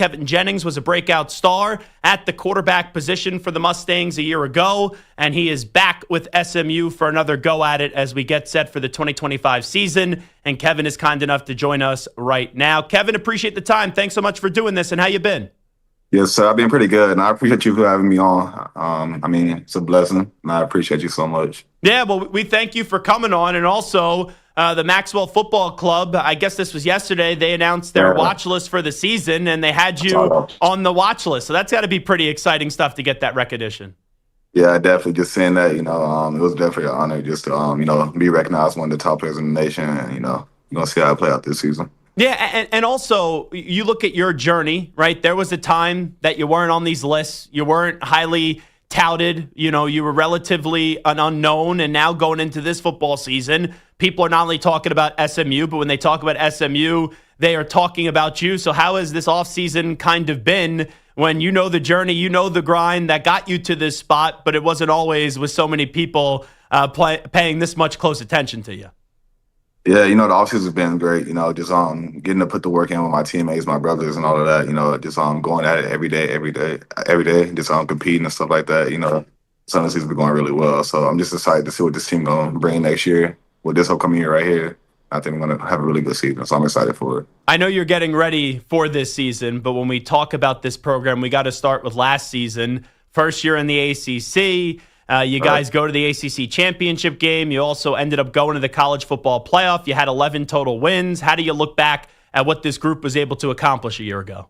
Kevin Jennings was a breakout star at the quarterback position for the Mustangs a year ago, and he is back with SMU for another go at it as we get set for the 2025 season. And Kevin is kind enough to join us right now. Kevin, appreciate the time. Thanks so much for doing this, and how you been? Yes, sir. I've been pretty good, and I appreciate you for having me on. It's a blessing, and I appreciate you so much. Yeah, well, we thank you for coming on, and also the Maxwell Football Club, I guess this was yesterday, they announced their watch list for the season, and they had you on the watch list. So that's got to be pretty exciting stuff to get that recognition. Yeah, definitely. Just saying that, it was definitely an honor just to, be recognized one of the top players in the nation, and, you're going to see how I play out this season. Yeah, and also, you look at your journey, right? There was a time that you weren't on these lists. You weren't highly touted. You were relatively an unknown, and now going into this football season, people are not only talking about SMU, but when they talk about SMU, they are talking about you. So how has this offseason kind of been when you know the journey, you know the grind that got you to this spot, but it wasn't always with so many people paying this much close attention to you? Yeah, the offseason has been great, just getting to put the work in with my teammates, my brothers, and all of that, just going at it every day, just competing and stuff like that, some of the season's been going really well. So I'm just excited to see what this team going to bring next year with this upcoming year right here. I think we're going to have a really good season, so I'm excited for it. I know you're getting ready for this season, but when we talk about this program, we got to start with last season. First year in the ACC. You guys go to the ACC championship game. You also ended up going to the college football playoff. You had 11 total wins. How do you look back at what this group was able to accomplish a year ago?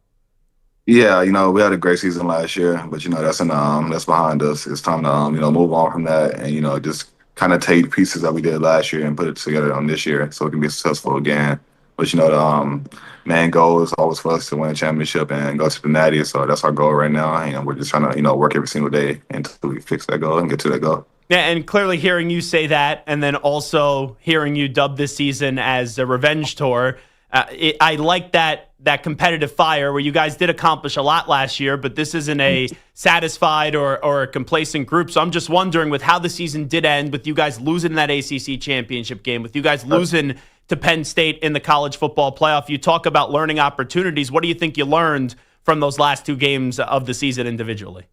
Yeah, we had a great season last year, but that's behind us. It's time to move on from that and just kind of take pieces that we did last year and put it together on this year so it can be successful again. But the main goal is always for us to win a championship and go to the Natty. So that's our goal right now. And we're just trying to, work every single day until we fix that goal and get to that goal. Yeah, and clearly hearing you say that, and then also hearing you dub this season as a revenge tour, I like that competitive fire where you guys did accomplish a lot last year, but this isn't a satisfied or a complacent group. So I'm just wondering, with how the season did end, with you guys losing that ACC championship game, with you guys losing to Penn State in the college football playoff, you talk about learning opportunities. What do you think you learned from those last two games of the season individually?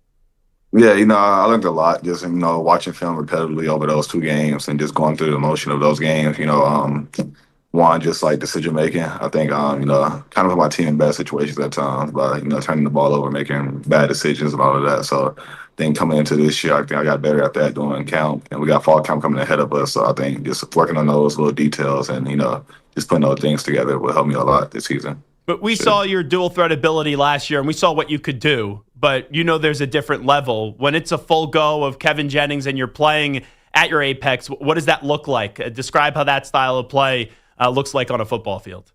Yeah, I learned a lot just, watching film repetitively over those two games and just going through the emotion of those games, one, just like decision making. I think, kind of put my team in bad situations at times by, turning the ball over, making bad decisions and all of that. So I think coming into this year, I think I got better at that doing camp, and we got fall camp coming ahead of us. So I think just working on those little details and, just putting those things together will help me a lot this season. But we saw your dual threat ability last year, and we saw what you could do. But there's a different level. When it's a full go of Kevin Jennings and you're playing at your apex, what does that look like? Describe how that style of play looks like on a football field.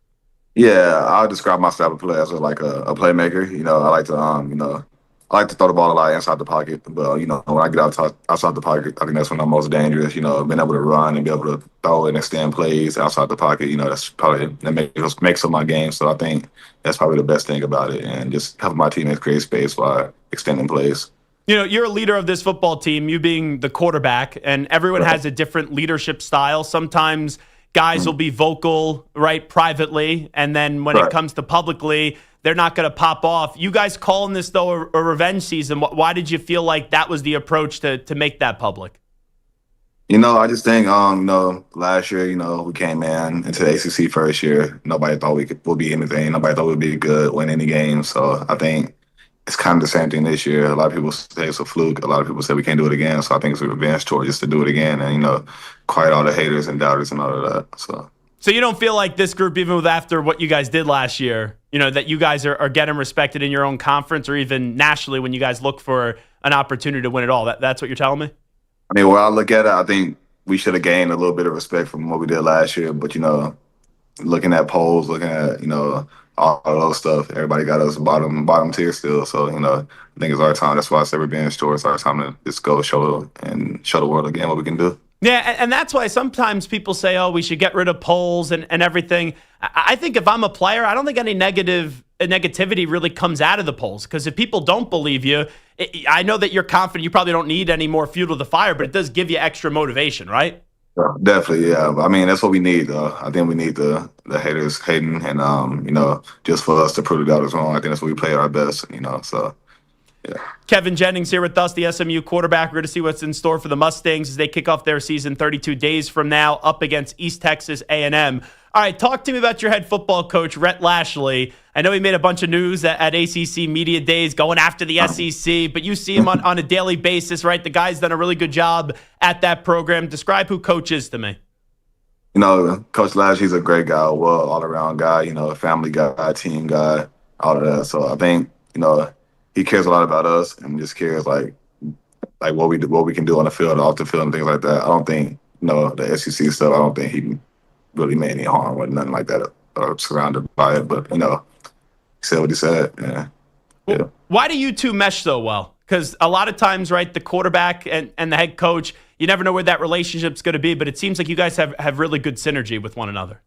Yeah, I would describe my style of play as like a playmaker. I like to I like to throw the ball a lot inside the pocket, but when I get outside the pocket, I think that's when I'm most dangerous. Being able to run and be able to throw and extend plays outside the pocket. That's probably that makes up my game. So I think that's probably the best thing about it, and just helping my teammates create space while extending plays. You're a leader of this football team, you being the quarterback, and everyone has a different leadership style. Sometimes guys will be vocal, right, privately, and then when it comes to publicly, they're not going to pop off. You guys calling this, though, a revenge season. Why did you feel like that was the approach to make that public? I just think, last year, we came into the ACC first year. Nobody thought would be anything. Nobody thought we'd be good, win any game. So I think it's kind of the same thing this year. A lot of people say it's a fluke. A lot of people say we can't do it again. So I think it's a revenge tour just to do it again and, quiet all the haters and doubters and all of that. So you don't feel like this group, even after what you guys did last year, that you guys are getting respected in your own conference or even nationally when you guys look for an opportunity to win it all? That's what you're telling me? When I look at it, I think we should have gained a little bit of respect from what we did last year. But, looking at polls, looking at, all of those stuff, everybody got us bottom tier still. So, I think it's our time. That's why I say we're being short. It's our time to just go show the world again what we can do. Yeah, and that's why sometimes people say, oh, we should get rid of polls and everything. I think if I'm a player, I don't think any negativity really comes out of the polls, because if people don't believe you, I know that you're confident. You probably don't need any more fuel to the fire, but it does give you extra motivation, right? Yeah, definitely, yeah. But, I mean, that's what we need, though. I think we need the haters hating, and just for us to prove the others wrong. I think that's what we play at our best, So yeah. Kevin Jennings here with us, the SMU quarterback. We're going to see what's in store for the Mustangs as they kick off their season 32 days from now up against East Texas A&M. All right, talk to me about your head football coach, Relishes. I know he made a bunch of news at ACC Media Days going after the SEC, but you see him on a daily basis, right? The guy's done a really good job at that program. Describe who Coach is to me. Coach Lash, he's a great guy, well, all-around guy, family guy, team guy, all of that. So I think, he cares a lot about us and just cares like what we can do on the field, off the field, and things like that. I don't think, the SEC stuff. I don't think he really made any harm with nothing like that surrounded by it. But he said what he said. Yeah. Why do you two mesh so well? Because a lot of times, right, the quarterback and the head coach, you never know where that relationship's going to be. But it seems like you guys have really good synergy with one another.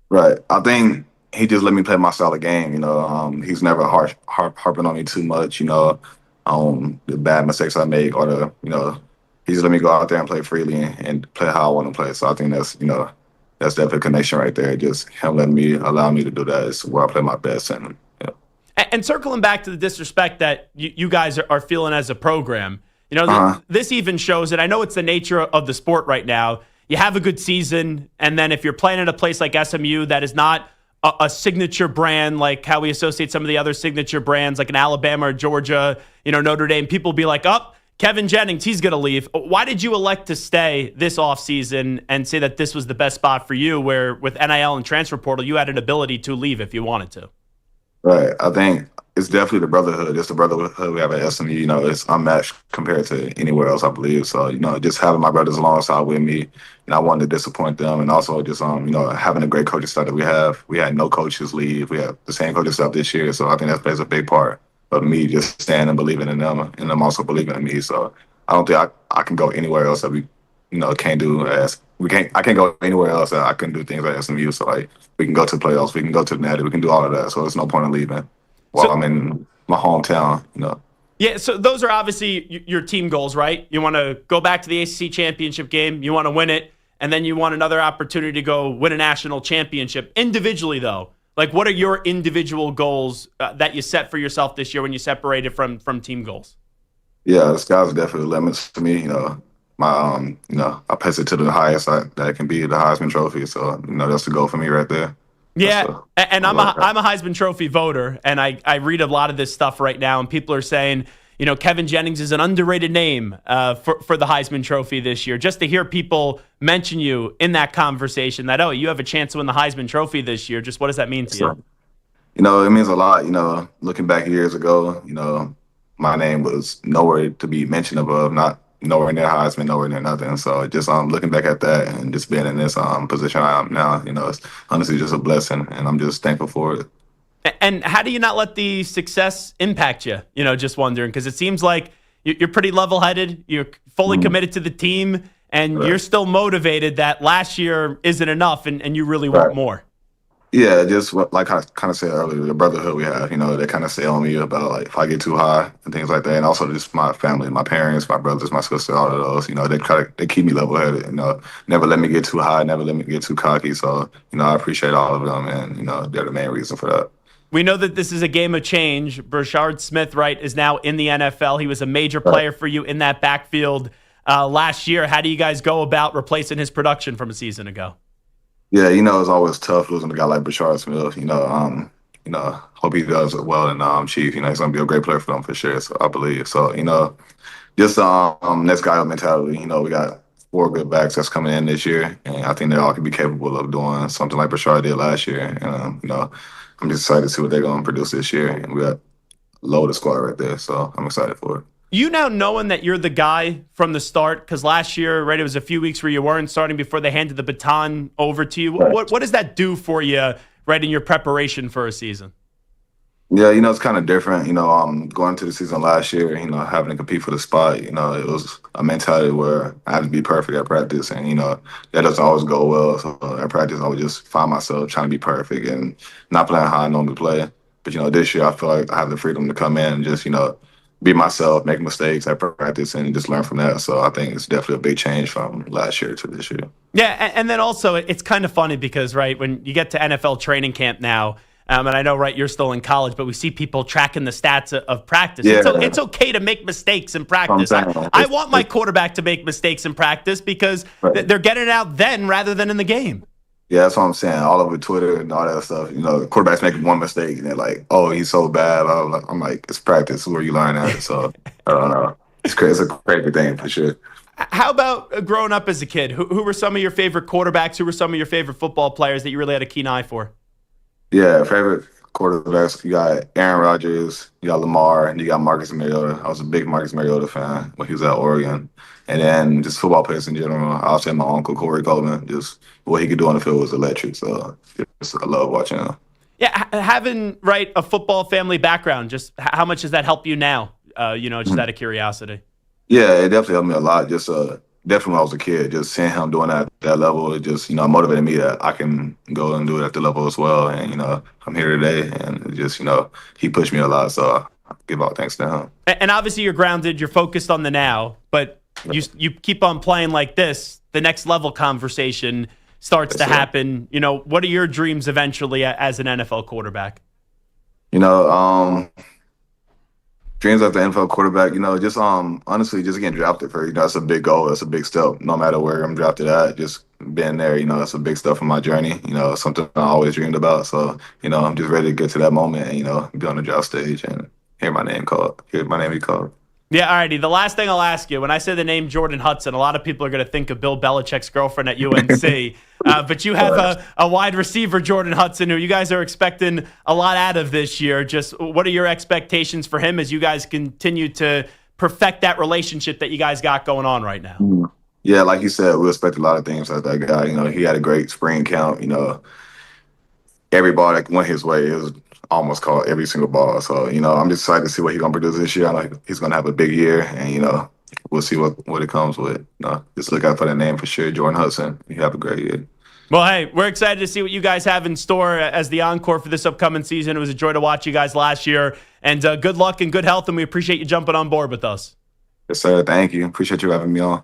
Right. I think he just let me play my style of game. He's never harping on me too much. The bad mistakes I make, or he just let me go out there and play freely and play how I want to play. So I think that's definitely a connection right there. Just him allow me to do that is where I play my best. And And circling back to the disrespect that you guys are feeling as a program, this even shows it. I know it's the nature of the sport right now. You have a good season, and then if you're playing at a place like SMU that is not a signature brand like how we associate some of the other signature brands like in Alabama or Georgia, Notre Dame, people be like, oh, Kevin Jennings, he's going to leave. Why did you elect to stay this offseason and say that this was the best spot for you, where with NIL and transfer portal, you had an ability to leave if you wanted to? Right. I think it's definitely the brotherhood. It's the brotherhood we have at SMU. It's unmatched compared to anywhere else, I believe. So, just having my brothers alongside with me, I wanted to disappoint them. And also just, having a great coaching staff that we have. We had no coaches leave. We have the same coaching staff this year. So I think that plays a big part of me just standing and believing in them and them also believing in me. So I don't think I can go anywhere else that we, can't do I can't go anywhere else that I can do things at SMU. So we can go to the playoffs, we can go to the Natty, we can do all of that. So there's no point in leaving while I'm in my hometown, Yeah, so those are obviously your team goals, right? You want to go back to the ACC championship game, you want to win it, and then you want another opportunity to go win a national championship. Individually, though, what are your individual goals that you set for yourself this year when you separated from team goals? Yeah, the sky's definitely the limits to me. I pace it to the highest that can be, the Heisman Trophy. So, that's the goal for me right there. Yeah, and I'm a Heisman Trophy voter, and I read a lot of this stuff right now, and people are saying, Kevin Jennings is an underrated name for the Heisman Trophy this year. Just to hear people mention you in that conversation that, oh, you have a chance to win the Heisman Trophy this year, just what does that mean to you? It means a lot. Looking back years ago, my name was nowhere to be mentioned above, not nowhere near Heisman, nowhere near nothing. So just looking back at that and just being in this position I am now, it's honestly just a blessing, and I'm just thankful for it. And how do you not let the success impact you? Just wondering, because it seems like you're pretty level-headed, you're fully committed to the team, and you're still motivated that last year isn't enough and you really want more. Yeah, just like I kind of said earlier, the brotherhood we have, they kind of say on me about if I get too high and things like that. And also just my family, my parents, my brothers, my sister, all of those, they keep me level headed, never let me get too high, never let me get too cocky. So, I appreciate all of them, and, they're the main reason for that. We know that this is a game of change. Brashard Smith, right, is now in the NFL. He was a major player for you in that backfield last year. How do you guys go about replacing his production from a season ago? Yeah, it's always tough losing a guy like Brashard Smith. Hope he does well in Chief. He's gonna be a great player for them for sure. So I believe. So just next guy mentality. We got 4 good backs that's coming in this year, and I think they all can be capable of doing something like Brashard did last year. And I'm just excited to see what they're gonna produce this year. And we got a loaded squad right there, so I'm excited for it. You now knowing that you're the guy from the start, because last year, right, it was a few weeks where you weren't starting before they handed the baton over to you. Right. What does that do for you, right, in your preparation for a season? Yeah, it's kind of different. Going into the season last year, having to compete for the spot, it was a mentality where I had to be perfect at practice, and that doesn't always go well. So at practice, I would just find myself trying to be perfect and not playing how I normally play. But this year, I feel like I have the freedom to come in and just be myself, make mistakes at practice, and just learn from that. So I think it's definitely a big change from last year to this year. Yeah, and then also it's kind of funny because, right, when you get to NFL training camp now, and I know, right, you're still in college, but we see people tracking the stats of practice. Yeah, It's okay to make mistakes in I'm practice. saying. I want my quarterback to make mistakes in practice because Right. they're getting it out then rather than in the game. Yeah, that's what I'm saying. All over Twitter and all that stuff. Quarterbacks making one mistake and they're like, "Oh, he's so bad." I'm like, "It's practice. Where you learn at?" So I don't know. It's crazy. It's a crazy thing for sure. How about growing up as a kid? Who were some of your favorite quarterbacks? Who were some of your favorite football players that you really had a keen eye for? Yeah, favorite quarterbacks. You got Aaron Rodgers, you got Lamar, and you got Marcus Mariota. I was a big Marcus Mariota fan when he was at Oregon. And then just football players in general. I'll say my uncle Corey Coleman, just what he could do on the field was electric. So I love watching him. Yeah, having, right, a football family background, just how much does that help you now? Just out of curiosity. Yeah, it definitely helped me a lot. Just definitely when I was a kid, just seeing him doing that at that level, it just motivated me that I can go and do it at the level as well. And I'm here today, and it just he pushed me a lot. So I give all thanks to him. And obviously you're grounded, you're focused on the now, but you keep on playing like this, the next level conversation starts to happen. What are your dreams eventually as an NFL quarterback? You know, dreams of the NFL quarterback, just honestly just getting drafted for, that's a big goal. That's a big step. No matter where I'm drafted at, just being there, that's a big step in my journey. Something I always dreamed about. So, I'm just ready to get to that moment and, be on the draft stage and hear my name be called. Yeah, alrighty. The last thing I'll ask you, when I say the name Jordan Hudson, a lot of people are going to think of Bill Belichick's girlfriend at UNC. But you have a wide receiver, Jordan Hudson, who you guys are expecting a lot out of this year. Just what are your expectations for him as you guys continue to perfect that relationship that you guys got going on right now? Yeah, like you said, we expect a lot of things out of that guy. He had a great spring camp. Every ball that went his way, it was almost caught every single ball. So, I'm just excited to see what he's going to produce this year. I know he's going to have a big year, and, we'll see what it comes with. Just look out for the name for sure, Jordan Hudson. You have a great year. Well, hey, we're excited to see what you guys have in store as the encore for this upcoming season. It was a joy to watch you guys last year. And good luck and good health, and we appreciate you jumping on board with us. Yes, sir. Thank you. Appreciate you having me on.